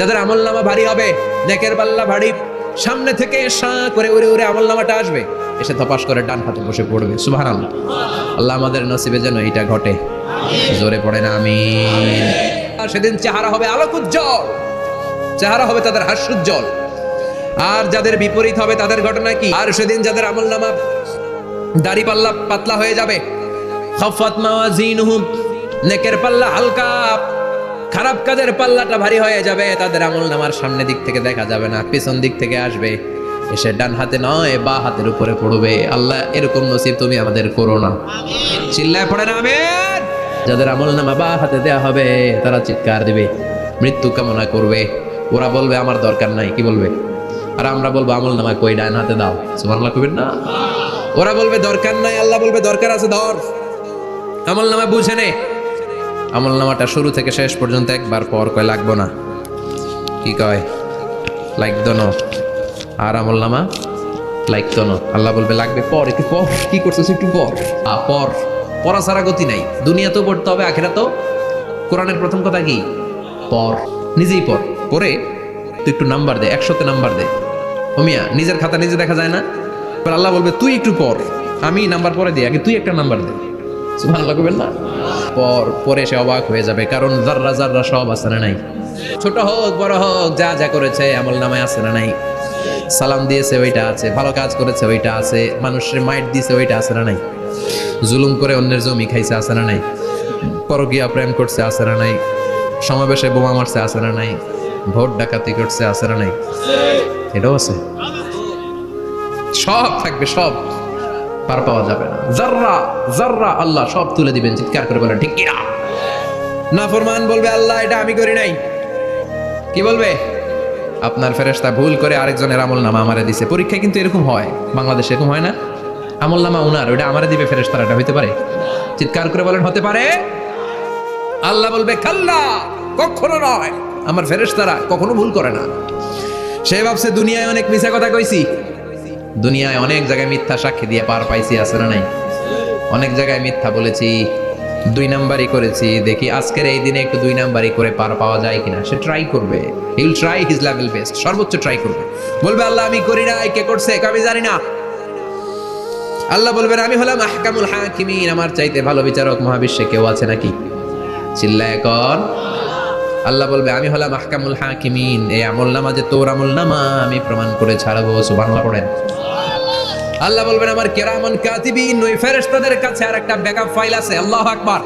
যাদের আমলনামা ভারী হবে, নেকের পাল্লা ভারী, সামনে থেকে সা করে উড়ে উড়ে আমলনামাটা আসবে, এসে ধপাস করে ডান হাতে বসে পড়বে। সুবহানাল্লাহ। আল্লাহ আমাদের নসিবে যেন এটা ঘটে। জোরে পড়ে না আমিন। আর সেদিন চেহারা হবে আলোকোজ্জ্বল, চেহারা হবে তাদের হাস্যোজ্জ্বল। আর যাদের বিপরীত হবে তাদের ঘটনা কি? আর সেদিন যাদের আমলনামা দাড়ি পাল্লা পাতলা হয়ে যাবে, খাফাত মাওয়াজিনুহুম, নেকের পাল্লা হালকা, খারাপ কাজের পাল্লাটা ভারী হয়ে যাবে, তাদের আমলনামার সামনে দিক থেকে দেখা যাবে না, পিছন দিক থেকে আসবে, এসে ডান হাতে নয় বা হাতের উপরে পড়বে। আল্লাহ এরকম নসিব তুমি আমাদের করো না। চিল্লায় পড়ে না আমিন। যাদের আমলনামা বা হাতে দেয়া হবে তারা চিৎকার দিবে, মৃত্যু কামনা করবে। ওরা বলবে আমার দরকার নাই, কি বলবে? আর আমরা বলবো আমলনামা কই, ডান হাতে দাও। সুবহানাল্লাহ কইবেন না? ওরা বলবে দরকার নাই, আল্লাহ বলবে দরকার আছে, ধর। আমলনামা বুঝে নে। আমলনামাটা শুরু থেকে শেষ পর্যন্ত একবার পর কয় লাগবো না, কি কয়? লাগতো না। আর আমলনামা লাগতো না, আল্লাহ বলবে লাগবে পর, একটু পর। কি করছিস? একটু পর। পর, পড়া ছাড়া গতি নাই। দুনিয়াতেও পড়তে হবে, আখিরাতেও। কোরআনের প্রথম কথা কি? পর। নিজেই পর, পরে তুই একটু নাম্বার দে, 100তে নাম্বার দে। ওমিয়া নিজের খাতা নিজে দেখা যায় না? পর আল্লাহ বলবে তুই একটু পর, আমি নাম্বার পরে দিই, আগে তুই একটা নাম্বার দে। সুবহানাল্লাহ কইবেন না? পরে সে অবাক হয়ে যাবে, কারণ যাররা যাররা সব আছে না নাই? ছোট হোক বড় হোক, যা যা করেছে আমলনামায় আছে না নাই? সালাম দিয়েছে ওইটা আছে, ভালো কাজ করেছে ওইটা আছে, মানুষের মাইট দিয়েছে ওইটা আছে না নাই? জুলুম করে অন্যের জমি খাইছে আছে না নাই? পরকীয়া প্রেম করছে আছে না নাই? সমাবেশে বোমা মারছে আছে না নাই? ভোট ডাকাতি করছে আছে না নাই? এটাও আছে। সব থাকবে, সব পার পাওয়া যাবে না। যাররা যাররা আল্লাহ সব তুলে দিবেন। চিৎকার করে বলেন ঠিক কিনা? নাফরমান বলবে আল্লাহ এটা আমি করি নাই। কি বলবে? আপনার ফেরেশতা ভুল করে আরেকজনের আমলনামা আমারে দিছে। পরীক্ষায় কিন্তু এরকম হয়, বাংলাদেশে এরকম হয় না? আমলনামা উনার, ওটা আমারে দিবে ফেরেশতারা, এটা হইতে পারে? চিৎকার করে বলেন হতে পারে? আল্লাহ বলবে কাল্লা, কখনো নয়। আমার ফেরেশতারা কখনো ভুল করে না। সে ভাবছে দুনিয়ায় অনেক মিথ্যা কথা কইছি, দুনিয়ায় অনেক জায়গায় মিথ্যা সাক্ষী দিয়ে পার পাইছি, আছে না নাই? অনেক জায়গায় মিথ্যা বলেছি, 2 নাম্বারই করেছি, দেখি আজকের এই দিনে একটু 2 নাম্বারই করে পার পাওয়া যায় কিনা। সে ট্রাই করবে, he will try his level best, সর্বোচ্চ ট্রাই করবে। বলবে আল্লাহ আমি করি না, কে করছে আমি জানি না। আল্লাহ বলবেন আমি হলাম আহকামুল হাকিমিন, আমার চাইতে ভালো বিচারক মহাবিশ্বে কেউ আছে নাকি? চিল্লায় কর। আল্লাহ বলবে আমি হলাম আহকামুল হাকিমিন, এই আমলনামা যে তোর আমলনামা আমি প্রমাণ করে ছাড়বো। সুবহানাল্লাহ পড়েন। আল্লাহ বলবেন আমার কিরামান কাতিবিন, ওই ফেরেশতাদের কাছে আর একটা ব্যাকআপ ফাইল আছে। আল্লাহু আকবার।